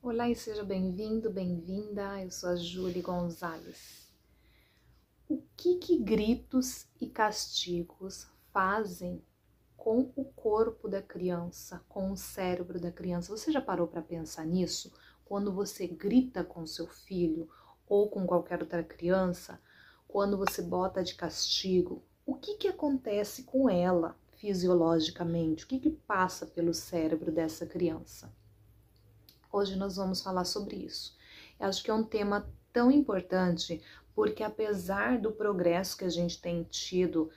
Olá e seja bem-vindo, bem-vinda. Eu sou a Júlia Gonzalez. O que gritos e castigos fazem com o corpo da criança, com o cérebro da criança? Você já parou para pensar nisso? Quando você grita com seu filho ou com qualquer outra criança, quando você bota de castigo, o que acontece com ela fisiologicamente? O que passa pelo cérebro dessa criança? Hoje nós vamos falar sobre isso. Eu acho que é um tema tão importante porque apesar do progresso que a gente tem tido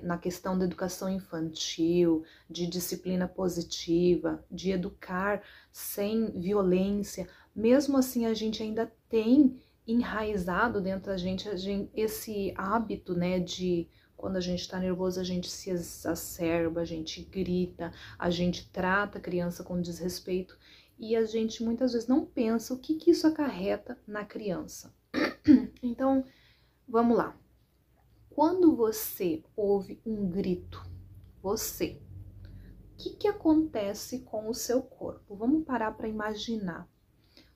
na questão da educação infantil, de disciplina positiva, de educar sem violência, mesmo assim a gente ainda tem enraizado dentro da gente esse hábito, né, de quando a gente está nervoso a gente se exacerba, a gente grita, a gente trata a criança com desrespeito. E a gente muitas vezes não pensa o que isso acarreta na criança. Então, vamos lá. Quando você ouve um grito, o que acontece com o seu corpo? Vamos parar para imaginar.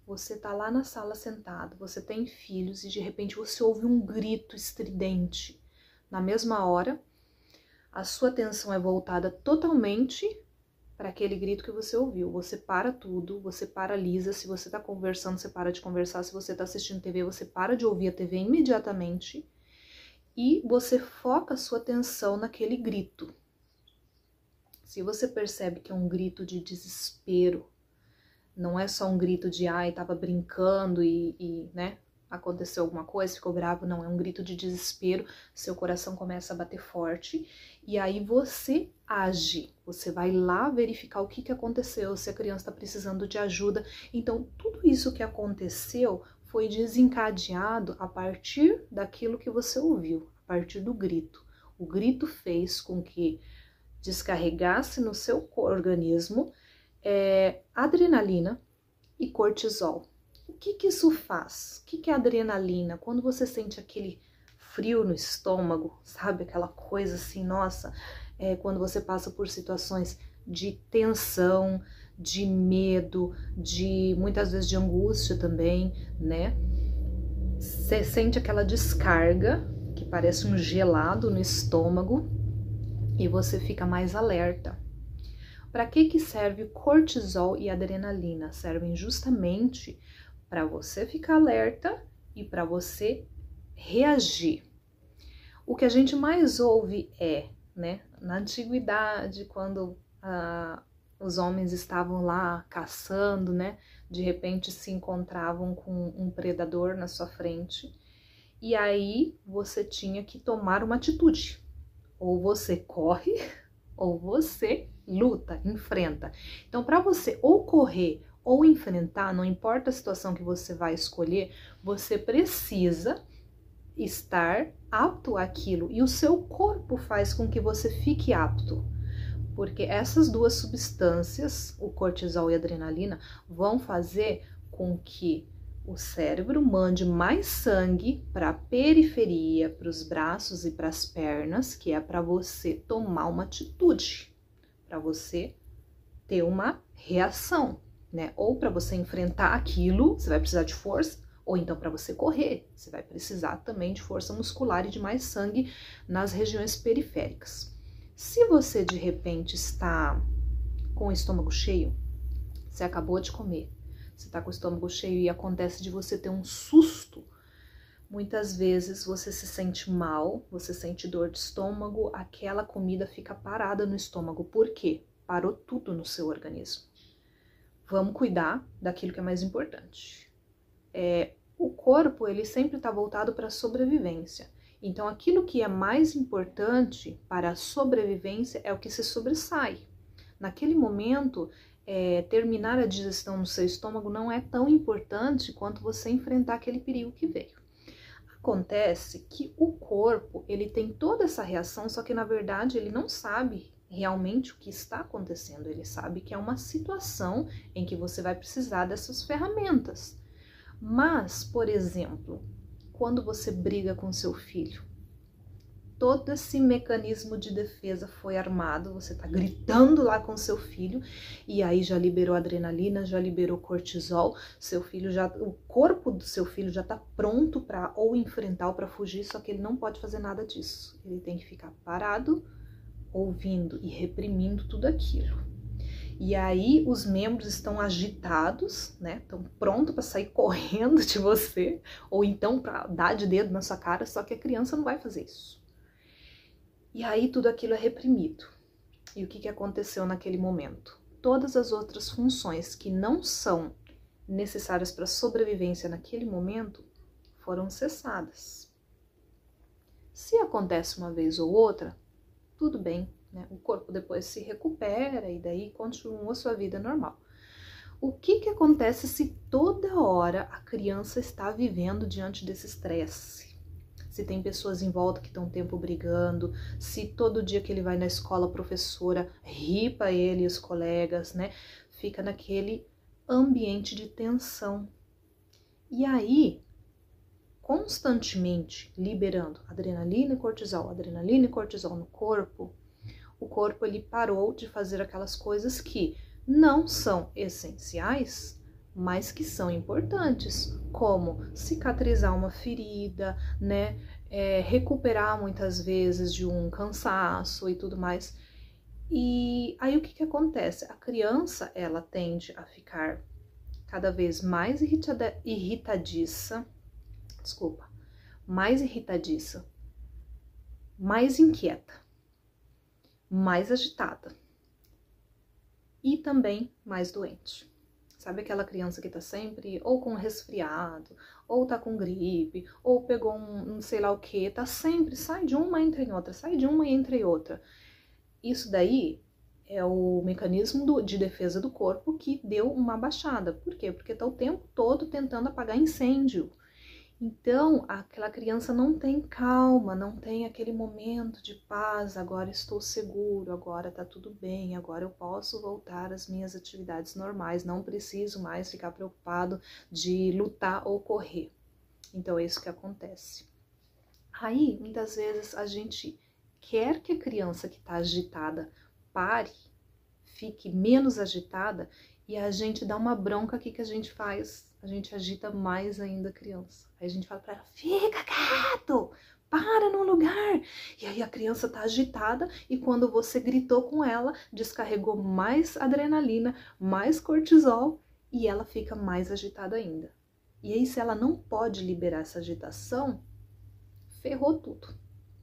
Você tá lá na sala sentado, você tem filhos e de repente você ouve um grito estridente. Na mesma hora, a sua atenção é voltada totalmente para aquele grito que você ouviu. Você para tudo, você paralisa. Se você está conversando, você para de conversar. Se você está assistindo TV, você para de ouvir a TV imediatamente e você foca a sua atenção naquele grito. Se você percebe que é um grito de desespero, não é só um grito de ai, tava brincando né, aconteceu alguma coisa, ficou bravo, não, é um grito de desespero, seu coração começa a bater forte e aí você age, você vai lá verificar o que aconteceu, se a criança está precisando de ajuda. Então, tudo isso que aconteceu foi desencadeado a partir daquilo que você ouviu, a partir do grito. O grito fez com que descarregasse no seu organismo adrenalina e cortisol. O que isso faz? O que é adrenalina? Quando você sente aquele frio no estômago, sabe? Aquela coisa assim, nossa, quando você passa por situações de tensão, de medo, de muitas vezes de angústia também, né? Você sente aquela descarga que parece um gelado no estômago e você fica mais alerta. Para que serve o cortisol e a adrenalina? Servem justamente para você ficar alerta e para você reagir. O que a gente mais ouve né, na antiguidade, quando os homens estavam lá caçando, né, de repente se encontravam com um predador na sua frente, e aí você tinha que tomar uma atitude. Ou você corre, ou você luta, enfrenta. Então, para você ou correr ou enfrentar, não importa a situação que você vai escolher, você precisa estar apto àquilo. E o seu corpo faz com que você fique apto. Porque essas duas substâncias, o cortisol e a adrenalina, vão fazer com que o cérebro mande mais sangue para a periferia, para os braços e para as pernas, que é para você tomar uma atitude, para você ter uma reação, né? Ou para você enfrentar aquilo, você vai precisar de força, ou então para você correr, você vai precisar também de força muscular e de mais sangue nas regiões periféricas. Se você de repente está com o estômago cheio, você acabou de comer, você está com o estômago cheio e acontece de você ter um susto, muitas vezes você se sente mal, você sente dor de estômago, aquela comida fica parada no estômago. Por quê? Parou tudo no seu organismo. Vamos cuidar daquilo que é mais importante. O corpo, ele sempre está voltado para a sobrevivência. Então, aquilo que é mais importante para a sobrevivência é o que se sobressai. Naquele momento, terminar a digestão no seu estômago não é tão importante quanto você enfrentar aquele perigo que veio. Acontece que o corpo, ele tem toda essa reação, só que na verdade ele não sabe realmente o que está acontecendo. Ele sabe que é uma situação em que você vai precisar dessas ferramentas. Mas, por exemplo, quando você briga com seu filho, todo esse mecanismo de defesa foi armado, você tá gritando lá com seu filho, e aí já liberou adrenalina, já liberou cortisol, seu filho já, o corpo do seu filho já tá pronto para ou enfrentar ou para fugir, só que ele não pode fazer nada disso. Ele tem que ficar parado, ouvindo e reprimindo tudo aquilo. E aí os membros estão agitados, né? Estão prontos para sair correndo de você, ou então para dar de dedo na sua cara, só que a criança não vai fazer isso. E aí tudo aquilo é reprimido. E o que aconteceu naquele momento? Todas as outras funções que não são necessárias para a sobrevivência naquele momento foram cessadas. Se acontece uma vez ou outra, tudo bem. O corpo depois se recupera e daí continua a sua vida normal. O que acontece se toda hora a criança está vivendo diante desse estresse? Se tem pessoas em volta que estão o tempo brigando, se todo dia que ele vai na escola a professora ripa ele e os colegas, né? Fica naquele ambiente de tensão. E aí, constantemente liberando adrenalina e cortisol no corpo, o corpo ele parou de fazer aquelas coisas que não são essenciais, mas que são importantes, como cicatrizar uma ferida, né? Recuperar muitas vezes de um cansaço e tudo mais. E aí o que acontece? A criança, ela tende a ficar cada vez mais irritadiça, mais inquieta, mais agitada e também mais doente. Sabe aquela criança que tá sempre ou com resfriado, ou tá com gripe, ou pegou um sei lá o que, tá sempre, sai de uma e entra em outra, sai de uma e entra em outra. Isso daí é o mecanismo de defesa do corpo que deu uma baixada. Por quê? Porque tá o tempo todo tentando apagar incêndio. Então, aquela criança não tem calma, não tem aquele momento de paz, agora estou seguro, agora tá tudo bem, agora eu posso voltar às minhas atividades normais, não preciso mais ficar preocupado de lutar ou correr. Então, é isso que acontece. Aí, muitas vezes, a gente quer que a criança que está agitada pare, fique menos agitada, e a gente dá uma bronca, o que a gente faz? A gente agita mais ainda a criança. Aí a gente fala para ela, fica quieto, para no lugar. E aí a criança tá agitada e quando você gritou com ela, descarregou mais adrenalina, mais cortisol e ela fica mais agitada ainda. E aí se ela não pode liberar essa agitação, ferrou tudo,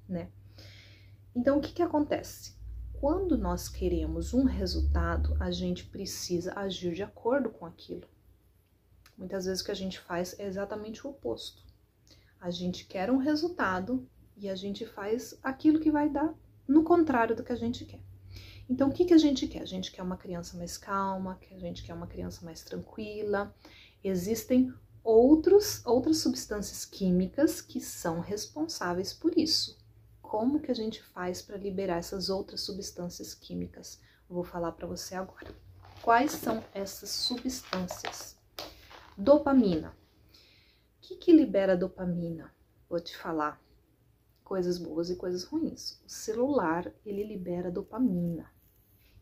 né? Então o que acontece? Quando nós queremos um resultado, a gente precisa agir de acordo com aquilo. Muitas vezes o que a gente faz é exatamente o oposto. A gente quer um resultado e a gente faz aquilo que vai dar no contrário do que a gente quer. Então, o que a gente quer? A gente quer uma criança mais calma, a gente quer uma criança mais tranquila. Existem outras substâncias químicas que são responsáveis por isso. Como que a gente faz para liberar essas outras substâncias químicas? Eu vou falar para você agora. Quais são essas substâncias? Dopamina. O que libera dopamina? Vou te falar coisas boas e coisas ruins. O celular, ele libera dopamina.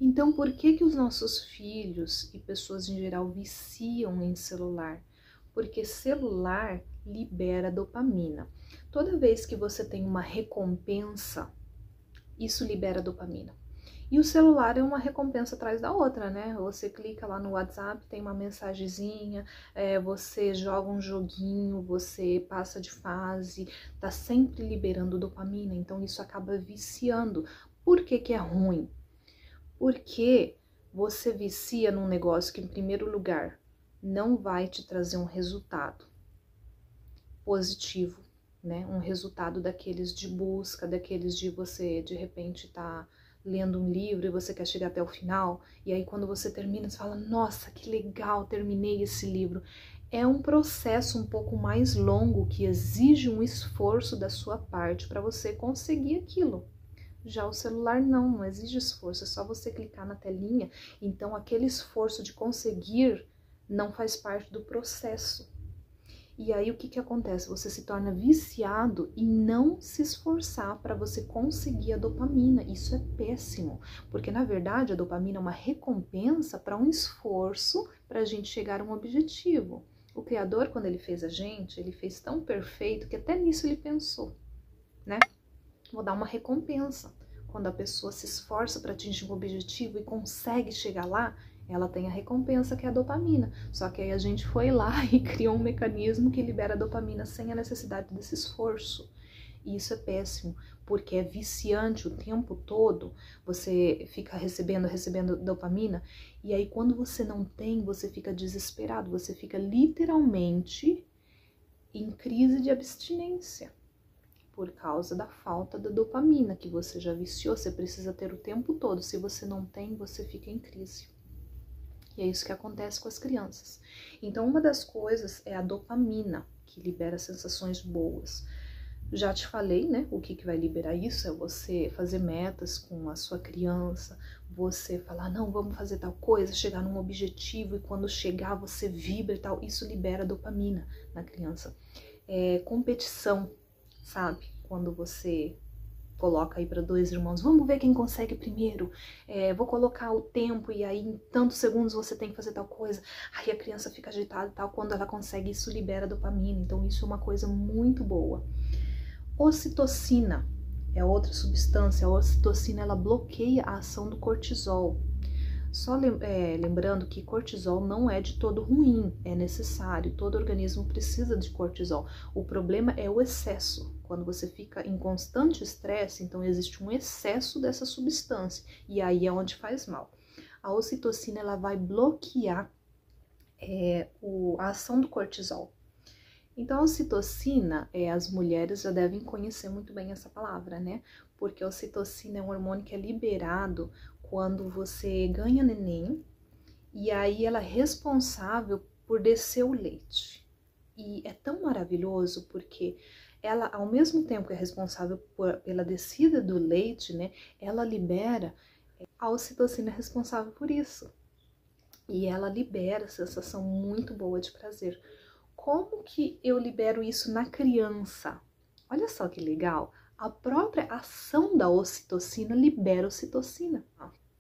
Então, por que os nossos filhos e pessoas em geral viciam em celular? Porque celular libera dopamina. Toda vez que você tem uma recompensa, isso libera dopamina. E o celular é uma recompensa atrás da outra, né? Você clica lá no WhatsApp, tem uma mensagenzinha, você joga um joguinho, você passa de fase, tá sempre liberando dopamina, então isso acaba viciando. Por que é ruim? Porque você vicia num negócio que, em primeiro lugar, não vai te trazer um resultado positivo, né? Um resultado daqueles de busca, daqueles de você, de repente, tá lendo um livro e você quer chegar até o final, e aí quando você termina, você fala, nossa, que legal, terminei esse livro. É um processo um pouco mais longo que exige um esforço da sua parte para você conseguir aquilo. Já o celular não exige esforço, é só você clicar na telinha, então aquele esforço de conseguir não faz parte do processo. E aí o que acontece? Você se torna viciado e não se esforçar para você conseguir a dopamina. Isso é péssimo, porque na verdade a dopamina é uma recompensa para um esforço para a gente chegar a um objetivo. O Criador, quando ele fez a gente, ele fez tão perfeito que até nisso ele pensou, né? Vou dar uma recompensa. Quando a pessoa se esforça para atingir um objetivo e consegue chegar lá, ela tem a recompensa que é a dopamina. Só que aí a gente foi lá e criou um mecanismo que libera a dopamina sem a necessidade desse esforço. E isso é péssimo, porque é viciante o tempo todo, você fica recebendo dopamina, e aí quando você não tem, você fica desesperado, você fica literalmente em crise de abstinência, por causa da falta da dopamina, que você já viciou, você precisa ter o tempo todo, se você não tem, você fica em crise. E é isso que acontece com as crianças. Então, uma das coisas é a dopamina, que libera sensações boas. Já te falei, né? O que vai liberar isso é você fazer metas com a sua criança, você falar, não, vamos fazer tal coisa, chegar num objetivo e quando chegar você vibra e tal. Isso libera dopamina na criança. Competição, sabe? Quando você coloca aí para dois irmãos, vamos ver quem consegue primeiro, vou colocar o tempo e aí em tantos segundos você tem que fazer tal coisa, aí a criança fica agitada e tal, quando ela consegue isso libera dopamina, então isso é uma coisa muito boa. Ocitocina é outra substância, a ocitocina ela bloqueia a ação do cortisol. Só lembrando que cortisol não é de todo ruim, é necessário, todo organismo precisa de cortisol. O problema é o excesso. Quando você fica em constante estresse, então existe um excesso dessa substância e aí é onde faz mal. A ocitocina ela vai bloquear a ação do cortisol. Então, a ocitocina, as mulheres já devem conhecer muito bem essa palavra, né? Porque a ocitocina é um hormônio que é liberado quando você ganha neném, e aí ela é responsável por descer o leite. E é tão maravilhoso porque ela, ao mesmo tempo que é responsável pela descida do leite, né, ela libera, a ocitocina é responsável por isso. E ela libera a sensação muito boa de prazer. Como que eu libero isso na criança? Olha só que legal, a própria ação da ocitocina libera ocitocina.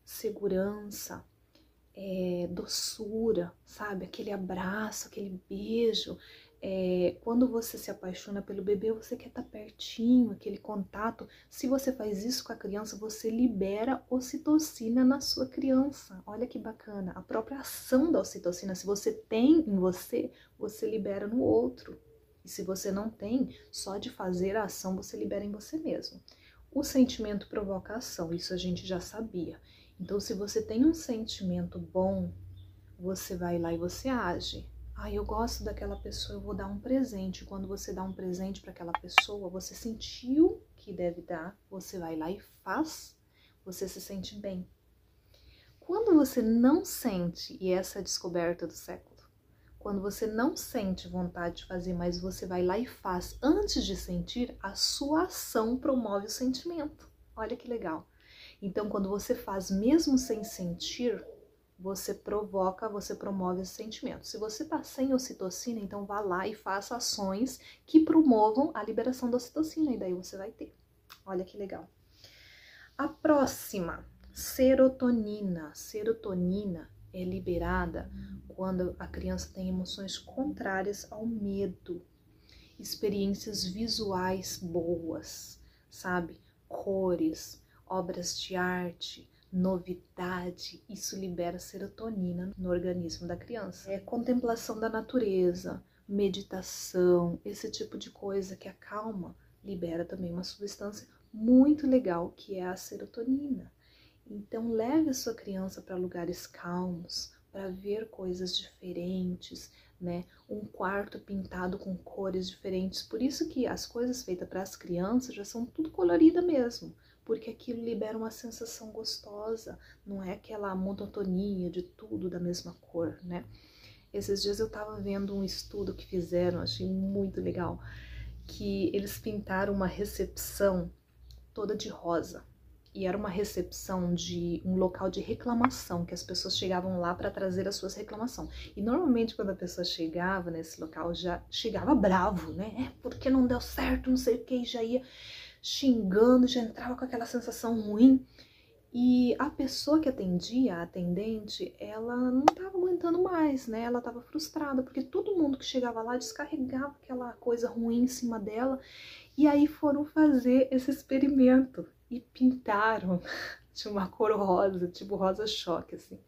Segurança, doçura, sabe? Aquele abraço, aquele beijo. Quando você se apaixona pelo bebê, você quer estar pertinho, aquele contato. Se você faz isso com a criança, você libera ocitocina na sua criança. Olha que bacana. A própria ação da ocitocina, se você tem em você, você libera no outro. E se você não tem, só de fazer a ação você libera em você mesmo. O sentimento provoca a ação, isso a gente já sabia. Então, se você tem um sentimento bom, você vai lá e você age. Eu gosto daquela pessoa, eu vou dar um presente. Quando você dá um presente para aquela pessoa, você sentiu que deve dar, você vai lá e faz, você se sente bem. Quando você não sente, e essa é a descoberta do século, quando você não sente vontade de fazer, mas você vai lá e faz antes de sentir, a sua ação promove o sentimento. Olha que legal. Então, quando você faz mesmo sem sentir, você promove esse sentimento. Se você tá sem ocitocina, então vá lá e faça ações que promovam a liberação da ocitocina, e daí você vai ter. Olha que legal. A próxima, serotonina. Serotonina é liberada quando a criança tem emoções contrárias ao medo, experiências visuais boas, sabe? Cores, obras de arte, novidade, isso libera serotonina no organismo da criança. Contemplação da natureza, meditação, esse tipo de coisa que acalma, libera também uma substância muito legal que é a serotonina. Então leve a sua criança para lugares calmos, para ver coisas diferentes, né? Um quarto pintado com cores diferentes. Por isso que as coisas feitas para as crianças já são tudo colorida mesmo, porque aquilo libera uma sensação gostosa, não é aquela monotonia de tudo da mesma cor, né? Esses dias eu estava vendo um estudo que fizeram, achei muito legal, que eles pintaram uma recepção toda de rosa. e era uma recepção de um local de reclamação, que as pessoas chegavam lá para trazer as suas reclamações. E normalmente quando a pessoa chegava nesse local, já chegava bravo, né? Porque não deu certo, não sei o que, e já ia xingando, já entrava com aquela sensação ruim. E a pessoa que atendia, a atendente, ela não estava aguentando mais, né? Ela estava frustrada, porque todo mundo que chegava lá descarregava aquela coisa ruim em cima dela. E aí foram fazer esse experimento e pintaram de uma cor rosa, tipo rosa choque, assim.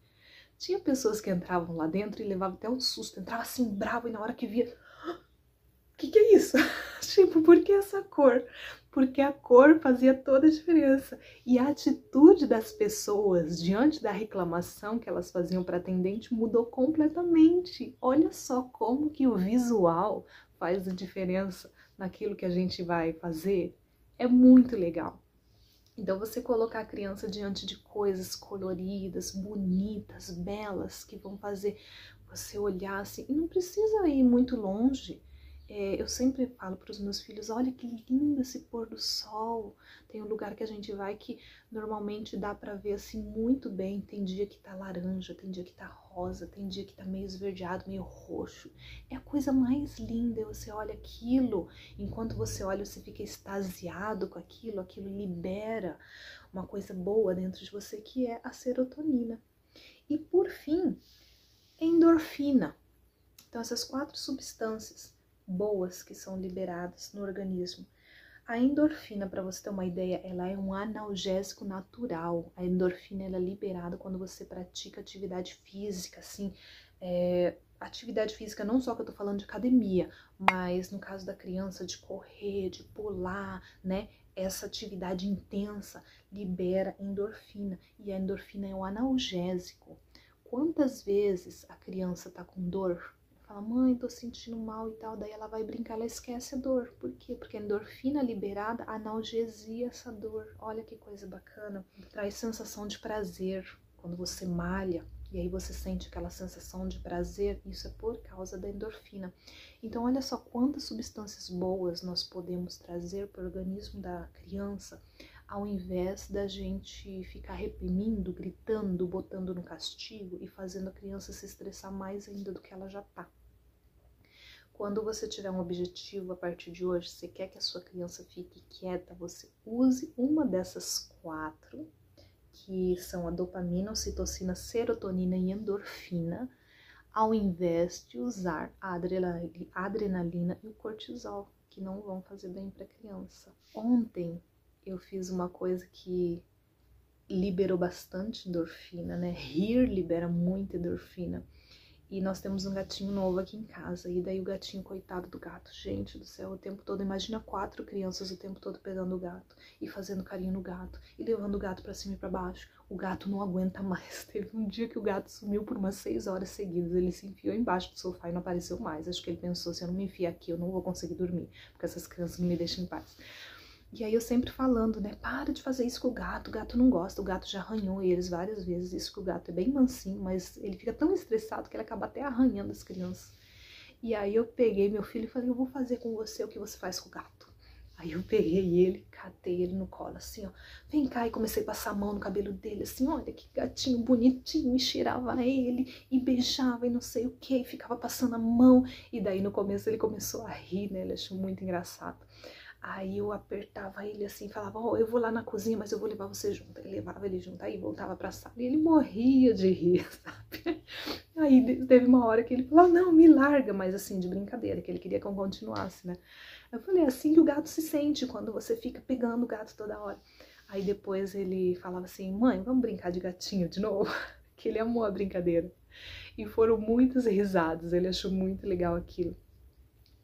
Tinha pessoas que entravam lá dentro e levavam até um susto, entrava assim bravo e na hora que via, o que é isso? Tipo, por que essa cor? Porque a cor fazia toda a diferença. E a atitude das pessoas diante da reclamação que elas faziam para a atendente mudou completamente. Olha só como que o visual faz a diferença naquilo que a gente vai fazer. É muito legal. Então, você colocar a criança diante de coisas coloridas, bonitas, belas, que vão fazer você olhar assim, e não precisa ir muito longe. Eu sempre falo para os meus filhos, olha que lindo esse pôr do sol. Tem um lugar que a gente vai que normalmente dá para ver assim muito bem. Tem dia que tá laranja, tem dia que tá rosa, tem dia que tá meio esverdeado, meio roxo. É a coisa mais linda, você olha aquilo, enquanto você olha você fica extasiado com aquilo, aquilo libera uma coisa boa dentro de você que é a serotonina. E por fim, endorfina. Então essas 4 substâncias boas que são liberadas no organismo. A endorfina, para você ter uma ideia, ela é um analgésico natural. A endorfina ela é liberada quando você pratica atividade física, assim, atividade física não só que eu tô falando de academia, mas no caso da criança de correr, de pular, né? Essa atividade intensa libera endorfina e a endorfina é um analgésico. Quantas vezes a criança tá com dor? Fala, mãe, tô sentindo mal e tal, daí ela vai brincar, ela esquece a dor. Por quê? Porque a endorfina liberada analgesia essa dor. Olha que coisa bacana. Traz sensação de prazer quando você malha e aí você sente aquela sensação de prazer, isso é por causa da endorfina. Então olha só quantas substâncias boas nós podemos trazer para o organismo da criança, ao invés da gente ficar reprimindo, gritando, botando no castigo e fazendo a criança se estressar mais ainda do que ela já tá. Quando você tiver um objetivo a partir de hoje, você quer que a sua criança fique quieta, você use uma dessas 4, que são a dopamina, a ocitocina, serotonina e endorfina, ao invés de usar a adrenalina e o cortisol, que não vão fazer bem para a criança. Ontem eu fiz uma coisa que liberou bastante endorfina, né? Rir libera muita endorfina. E nós temos um gatinho novo aqui em casa. E daí o gatinho, coitado do gato, gente do céu, o tempo todo. Imagina 4 crianças o tempo todo pegando o gato e fazendo carinho no gato e levando o gato pra cima e pra baixo. O gato não aguenta mais. Teve um dia que o gato sumiu por umas 6 horas seguidas. Ele se enfiou embaixo do sofá e não apareceu mais. Acho que ele pensou, se eu não me enfiar aqui, eu não vou conseguir dormir, porque essas crianças não me deixam em paz. E aí eu sempre falando, né, para de fazer isso com o gato não gosta, o gato já arranhou eles várias vezes, isso que o gato é bem mansinho, mas ele fica tão estressado que ele acaba até arranhando as crianças. E aí eu peguei meu filho e falei, eu vou fazer com você o que você faz com o gato. Aí eu peguei ele, catei ele no colo, assim, ó, vem cá, e comecei a passar a mão no cabelo dele, assim, olha que gatinho bonitinho, e cheirava ele, e beijava, e não sei o que, e ficava passando a mão, e daí no começo ele começou a rir, né, ele achou muito engraçado. Aí eu apertava ele assim, falava, ó, eu vou lá na cozinha, mas eu vou levar você junto. Aí levava ele junto, aí voltava pra sala e ele morria de rir, sabe? Aí teve uma hora que ele falou, não, me larga, mas assim, de brincadeira, que ele queria que eu continuasse, né? Eu falei, assim que o gato se sente quando você fica pegando o gato toda hora. Aí depois ele falava assim, mãe, vamos brincar de gatinho de novo? Que ele amou a brincadeira. E foram muitas risadas, ele achou muito legal aquilo.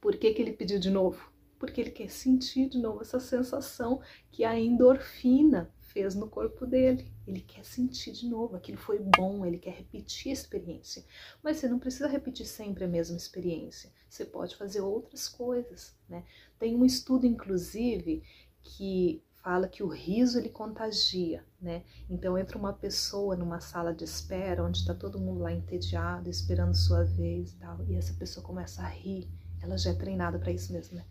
Por que que ele pediu de novo? Porque ele quer sentir de novo essa sensação que a endorfina fez no corpo dele. Ele quer sentir de novo, aquilo foi bom, ele quer repetir a experiência. Mas você não precisa repetir sempre a mesma experiência. Você pode fazer outras coisas, né? Tem um estudo, inclusive, que fala que o riso ele contagia, né? Então entra uma pessoa numa sala de espera, onde está todo mundo lá entediado, esperando sua vez e tal, e essa pessoa começa a rir. ela já é treinada para isso mesmo, né?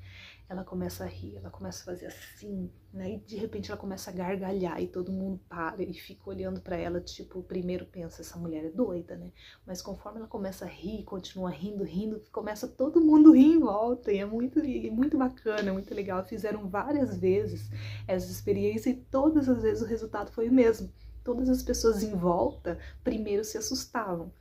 Ela começa a rir, ela começa a fazer assim, né? E de repente ela começa a gargalhar e todo mundo para e fica olhando para ela, tipo, primeiro pensa, essa mulher é doida, né? Mas conforme ela começa a rir, continua rindo, rindo, começa todo mundo rir em volta e é muito bacana, muito legal. Fizeram várias vezes essa experiência e todas as vezes o resultado foi o mesmo. Todas as pessoas em volta primeiro se assustavam,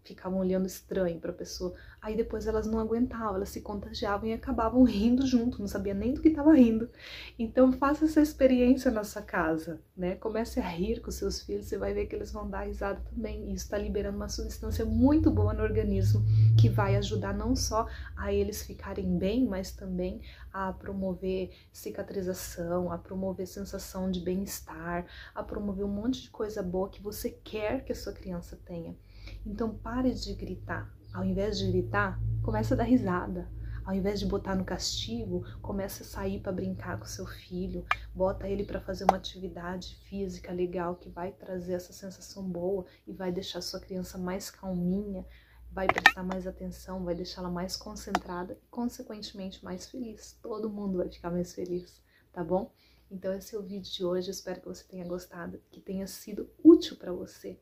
ficavam olhando estranho para a pessoa, aí depois elas não aguentavam, elas se contagiavam e acabavam rindo junto, não sabia nem do que estava rindo. Então faça essa experiência na sua casa, né? Comece a rir com seus filhos, você vai ver que eles vão dar risada também, e isso está liberando uma substância muito boa no organismo, que vai ajudar não só a eles ficarem bem, mas também a promover cicatrização, a promover sensação de bem-estar, a promover um monte de coisa boa que você quer que a sua criança tenha. Então pare de gritar. Ao invés de gritar, comece a dar risada. Ao invés de botar no castigo, comece a sair para brincar com seu filho. Bota ele para fazer uma atividade física legal que vai trazer essa sensação boa e vai deixar sua criança mais calminha, vai prestar mais atenção, vai deixá-la mais concentrada e, consequentemente, mais feliz. Todo mundo vai ficar mais feliz, tá bom? Então esse é o vídeo de hoje. Eu espero que você tenha gostado, que tenha sido útil para você.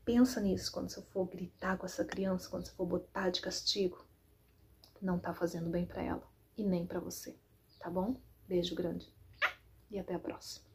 Pensa nisso quando você for gritar com essa criança, quando você for botar de castigo. Não tá fazendo bem pra ela e nem pra você, tá bom? Beijo grande e até a próxima.